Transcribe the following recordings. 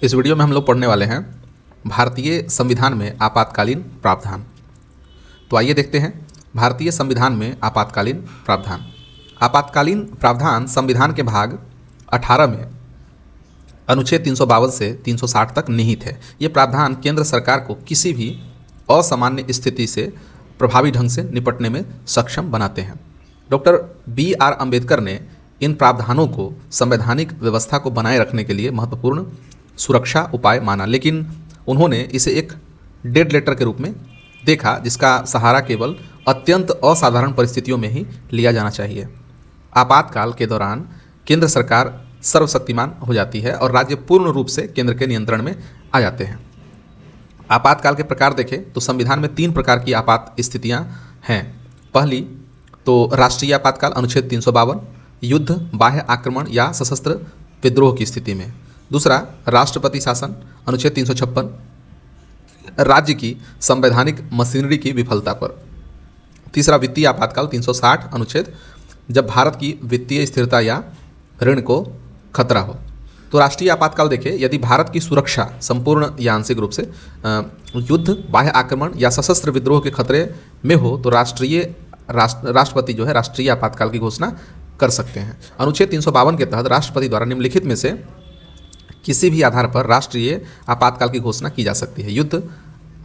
इस वीडियो में हम लोग पढ़ने वाले हैं भारतीय संविधान में आपातकालीन प्रावधान। तो आइए देखते हैं भारतीय संविधान में आपातकालीन प्रावधान। आपातकालीन प्रावधान संविधान के भाग 18 में अनुच्छेद 352 से 360 तक निहित है। ये प्रावधान केंद्र सरकार को किसी भी असामान्य स्थिति से प्रभावी ढंग से निपटने में सक्षम बनाते हैं। Doctor B.R. अम्बेडकर ने इन प्रावधानों को संवैधानिक व्यवस्था को बनाए रखने के लिए महत्वपूर्ण सुरक्षा उपाय माना, लेकिन उन्होंने इसे एक डेड लेटर के रूप में देखा जिसका सहारा केवल अत्यंत असाधारण परिस्थितियों में ही लिया जाना चाहिए। आपातकाल के दौरान केंद्र सरकार सर्वशक्तिमान हो जाती है और राज्य पूर्ण रूप से केंद्र के नियंत्रण में आ जाते हैं। आपातकाल के प्रकार देखें तो संविधान में 3 प्रकार की आपात स्थितियां हैं। पहली तो राष्ट्रीय आपातकाल अनुच्छेद 352, युद्ध, बाह्य आक्रमण या सशस्त्र विद्रोह की स्थिति में। दूसरा राष्ट्रपति शासन अनुच्छेद 356, राज्य की संवैधानिक मशीनरी की विफलता पर। तीसरा वित्तीय आपातकाल 360 अनुच्छेद, जब भारत की वित्तीय स्थिरता या ऋण को खतरा हो। तो राष्ट्रीय आपातकाल देखें, यदि भारत की सुरक्षा संपूर्ण या आंशिक रूप से युद्ध, बाह्य आक्रमण या सशस्त्र विद्रोह के खतरे में हो तो राष्ट्रपति जो है राष्ट्रीय आपातकाल की घोषणा कर सकते हैं। अनुच्छेद 352 के तहत राष्ट्रपति द्वारा निम्नलिखित में से किसी भी आधार पर राष्ट्रीय आपातकाल की घोषणा की जा सकती है। युद्ध,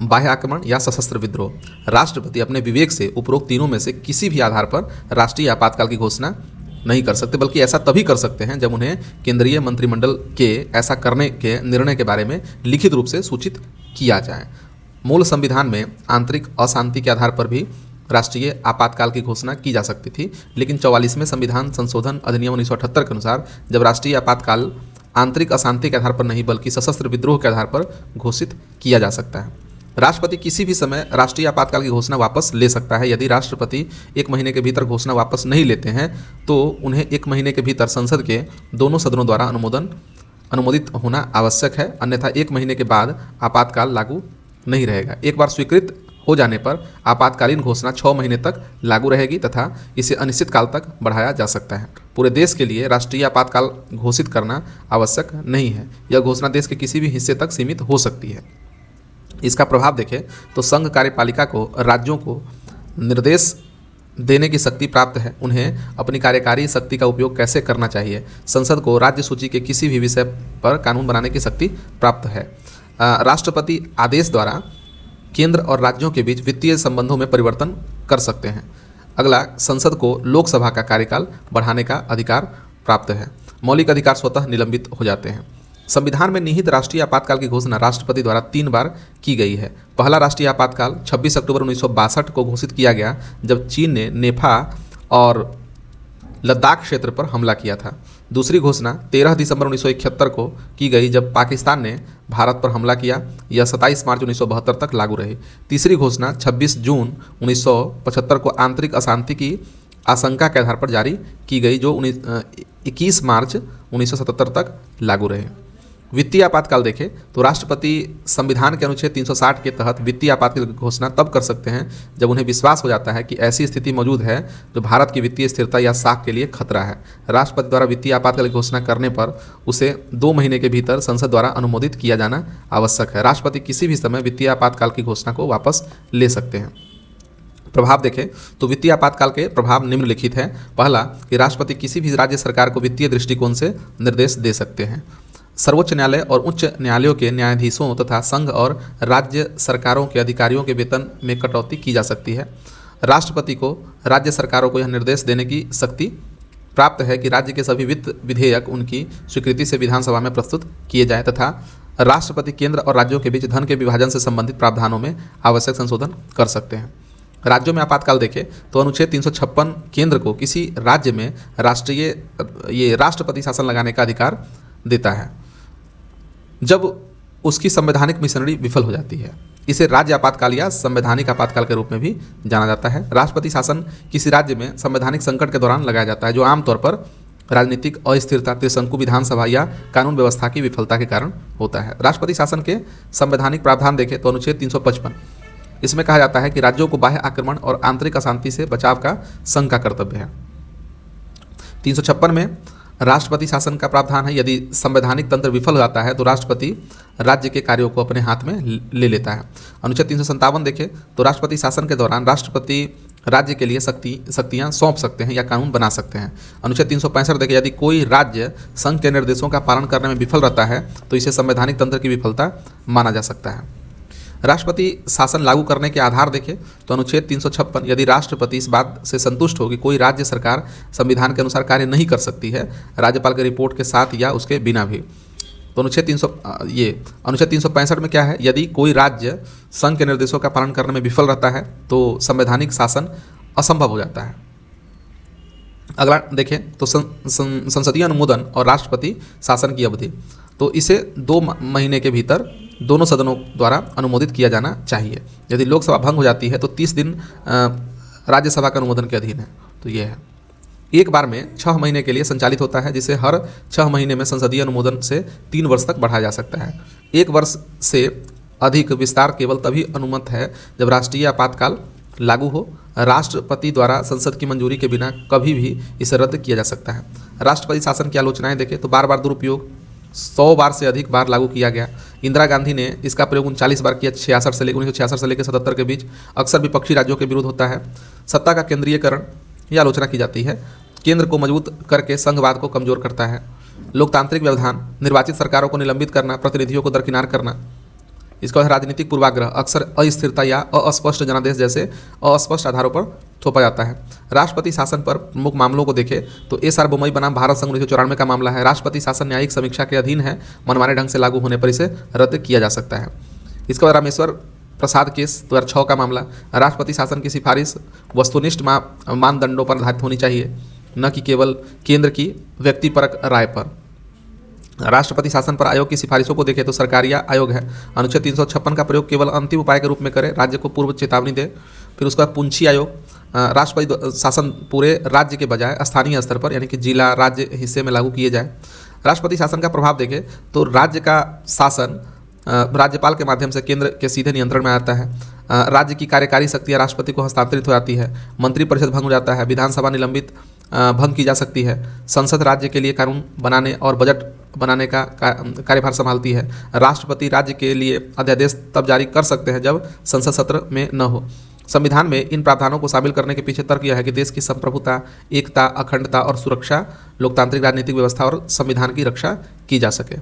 बाह्य आक्रमण या सशस्त्र विद्रोह। राष्ट्रपति अपने विवेक से उपरोक्त तीनों में से किसी भी आधार पर राष्ट्रीय आपातकाल की घोषणा नहीं कर सकते, बल्कि ऐसा तभी कर सकते हैं जब उन्हें केंद्रीय मंत्रिमंडल के ऐसा करने के निर्णय के बारे में लिखित रूप से सूचित किया जाए। मूल संविधान में आंतरिक अशांति के आधार पर भी राष्ट्रीय आपातकाल की घोषणा की जा सकती थी, लेकिन 44वें संविधान संशोधन अधिनियम 1978 के अनुसार जब राष्ट्रीय आपातकाल आंतरिक अशांति के आधार पर नहीं बल्कि सशस्त्र विद्रोह के आधार पर घोषित किया जा सकता है। राष्ट्रपति किसी भी समय राष्ट्रीय आपातकाल की घोषणा वापस ले सकता है। यदि राष्ट्रपति 1 महीने के भीतर घोषणा वापस नहीं लेते हैं तो उन्हें 1 महीने के भीतर संसद के दोनों सदनों द्वारा अनुमोदित होना आवश्यक है, अन्यथा 1 महीने के बाद आपातकाल लागू नहीं रहेगा। एक बार स्वीकृत हो जाने पर आपातकालीन घोषणा 6 महीने तक लागू रहेगी तथा इसे अनिश्चित काल तक बढ़ाया जा सकता है। पूरे देश के लिए राष्ट्रीय आपातकाल घोषित करना आवश्यक नहीं है। यह घोषणा देश के किसी भी हिस्से तक सीमित हो सकती है। इसका प्रभाव देखें तो संघ कार्यपालिका को राज्यों को निर्देश देने की शक्ति प्राप्त है। उन्हें अपनी कार्यकारी शक्ति का उपयोग कैसे करना चाहिए। संसद को राज्य सूची के किसी भी विषय पर कानून बनाने की शक्ति प्राप्त है। राष्ट्रपति आदेश द्वारा केंद्र और राज्यों के बीच वित्तीय संबंधों में परिवर्तन कर सकते हैं। अगला, संसद को लोकसभा का कार्यकाल बढ़ाने का अधिकार प्राप्त है। मौलिक अधिकार स्वतः निलंबित हो जाते हैं। संविधान में निहित राष्ट्रीय आपातकाल की घोषणा राष्ट्रपति द्वारा 3 बार की गई है। पहला राष्ट्रीय आपातकाल 26 अक्टूबर 1962 को घोषित किया गया जब चीन ने नेफा और लद्दाख क्षेत्र पर हमला किया था। दूसरी घोषणा 13 दिसंबर 1971 को की गई जब पाकिस्तान ने भारत पर हमला किया। यह 27 मार्च 1972 तक लागू रही। तीसरी घोषणा 26 जून 1975 को आंतरिक अशांति की आशंका के आधार पर जारी की गई जो 21 मार्च 1977 तक लागू रहे। वित्तीय आपातकाल देखें तो राष्ट्रपति संविधान के अनुच्छेद 360 के तहत वित्तीय आपातकाल की घोषणा तब कर सकते हैं जब उन्हें विश्वास हो जाता है कि ऐसी स्थिति मौजूद है जो भारत की वित्तीय स्थिरता या साख के लिए खतरा है। राष्ट्रपति द्वारा वित्तीय आपातकाल की घोषणा करने पर उसे 2 महीने के भीतर संसद द्वारा अनुमोदित किया जाना आवश्यक है। राष्ट्रपति किसी भी समय वित्तीय आपातकाल की घोषणा को वापस ले सकते हैं। प्रभाव देखें तो वित्तीय आपातकाल के प्रभाव निम्नलिखित हैं। पहला कि राष्ट्रपति किसी भी राज्य सरकार को वित्तीय दृष्टिकोण से निर्देश दे सकते हैं। सर्वोच्च न्यायालय और उच्च न्यायालयों के न्यायाधीशों तथा संघ और राज्य सरकारों के अधिकारियों के वेतन में कटौती की जा सकती है। राष्ट्रपति को राज्य सरकारों को यह निर्देश देने की शक्ति प्राप्त है कि राज्य के सभी वित्त विधेयक उनकी स्वीकृति से विधानसभा में प्रस्तुत किए जाएं तथा राष्ट्रपति केंद्र और राज्यों के बीच धन के विभाजन से संबंधित प्रावधानों में आवश्यक संशोधन कर सकते हैं। राज्यों में आपातकाल देखें तो अनुच्छेद 356 केंद्र को किसी राज्य में राष्ट्रपति शासन लगाने का अधिकार देता है जब उसकी संवैधानिक मिशनरी विफल हो जाती है। इसे राज्य आपातकाल या संवैधानिक आपातकाल के रूप में भी जाना जाता है। राष्ट्रपति शासन किसी राज्य में संवैधानिक संकट के दौरान लगाया जाता है जो आमतौर पर राजनीतिक अस्थिरता, त्रिशंकु विधानसभा या कानून व्यवस्था की विफलता के कारण होता है। राष्ट्रपति शासन के संवैधानिक प्रावधान देखें तो अनुच्छेद 355, इसमें कहा जाता है कि राज्यों को बाह्य आक्रमण और आंतरिक अशांति से बचाव का संघ का कर्तव्य है। 356 में राष्ट्रपति शासन का प्रावधान है, यदि संवैधानिक तंत्र विफल हो जाता है तो राष्ट्रपति राज्य के कार्यों को अपने हाथ में ले लेता है। अनुच्छेद 357 देखें तो राष्ट्रपति शासन के दौरान राष्ट्रपति राज्य के लिए शक्तियां सौंप सकते हैं या कानून बना सकते हैं। अनुच्छेद 365 देखें, यदि कोई राज्य संघ के निर्देशों का पालन करने में विफल रहता है तो इसे संवैधानिक तंत्र की विफलता माना जा सकता है। राष्ट्रपति शासन लागू करने के आधार देखें तो अनुच्छेद 356, यदि राष्ट्रपति इस बात से संतुष्ट हो कि कोई राज्य सरकार संविधान के अनुसार कार्य नहीं कर सकती है, राज्यपाल की रिपोर्ट के साथ या उसके बिना भी। तो अनुच्छेद 365 में क्या है, यदि कोई राज्य संघ के निर्देशों का पालन करने में विफल रहता है तो संवैधानिक शासन असंभव हो जाता है। अगला देखें तो संसदीय अनुमोदन और राष्ट्रपति शासन की अवधि, तो इसे 2 महीने के भीतर दोनों सदनों द्वारा अनुमोदित किया जाना चाहिए। यदि लोकसभा भंग हो जाती है तो 30 दिन राज्यसभा के अनुमोदन के अधीन है। तो ये है, एक बार में 6 महीने के लिए संचालित होता है, जिसे हर 6 महीने में संसदीय अनुमोदन से 3 वर्ष तक बढ़ाया जा सकता है। 1 वर्ष से अधिक विस्तार केवल तभी अनुमत है जब राष्ट्रीय आपातकाल लागू हो। राष्ट्रपति द्वारा संसद की मंजूरी के बिना कभी भी इसे रद्द किया जा सकता है। राष्ट्रपति शासन की आलोचनाएं देखें तो बार बार दुरुपयोग 100 बार से अधिक बार लागू किया गया। इंदिरा गांधी ने इसका प्रयोग 39 बार किया 1966 से लेकर 77 के बीच। अक्सर विपक्षी राज्यों के विरुद्ध होता है। सत्ता का केंद्रीयकरण यह आलोचना की जाती है, केंद्र को मजबूत करके संघवाद को कमजोर करता है। लोकतांत्रिक व्यवधान, निर्वाचित सरकारों को निलंबित करना, प्रतिनिधियों को दरकिनार करना। इसका राजनीतिक पूर्वाग्रह, अक्सर अस्थिरता या अस्पष्ट जनादेश जैसे अस्पष्ट आधारों पर थोपा जाता है। राष्ट्रपति शासन पर प्रमुख मामलों को देखें तो एस आर बोमई बनाम भारत संघ 1994 का मामला है। राष्ट्रपति शासन न्यायिक समीक्षा के अधीन है, मनमाने ढंग से लागू होने पर इसे रद्द किया जा सकता है। इसके बाद रामेश्वर प्रसाद केस 2006 का मामला, राष्ट्रपति शासन की सिफारिश वस्तुनिष्ठ मानदंडों पर आधारित होनी चाहिए, न कि केवल केंद्र की व्यक्तिपरक राय पर। राष्ट्रपति शासन पर आयोग की सिफारिशों को देखें तो सरकारी आयोग है, अनुच्छेद 356 का प्रयोग केवल अंतिम उपाय के रूप में करे, राज्य को पूर्व चेतावनी दे। फिर उसका पुंछी आयोग, राष्ट्रपति शासन पूरे राज्य के बजाय स्थानीय स्तर पर यानी कि जिला राज्य हिस्से में लागू किए जाए। राष्ट्रपति शासन का प्रभाव देखें तो राज्य का शासन राज्यपाल के माध्यम से केंद्र के सीधे नियंत्रण में आता है। राज्य की कार्यकारी शक्तियाँ राष्ट्रपति को हस्तांतरित हो जाती है। मंत्रिपरिषद भंग हो जाता है। विधानसभा निलंबित भंग की जा सकती है। संसद राज्य के लिए कानून बनाने और बजट बनाने का कार्यभार संभालती है। राष्ट्रपति राज्य के लिए अध्यादेश तब जारी कर सकते हैं जब संसद सत्र में न हो। संविधान में इन प्रावधानों को शामिल करने के पीछे तर्क यह है कि देश की संप्रभुता, एकता, अखंडता और सुरक्षा, लोकतांत्रिक राजनीतिक व्यवस्था और संविधान की रक्षा की जा सके।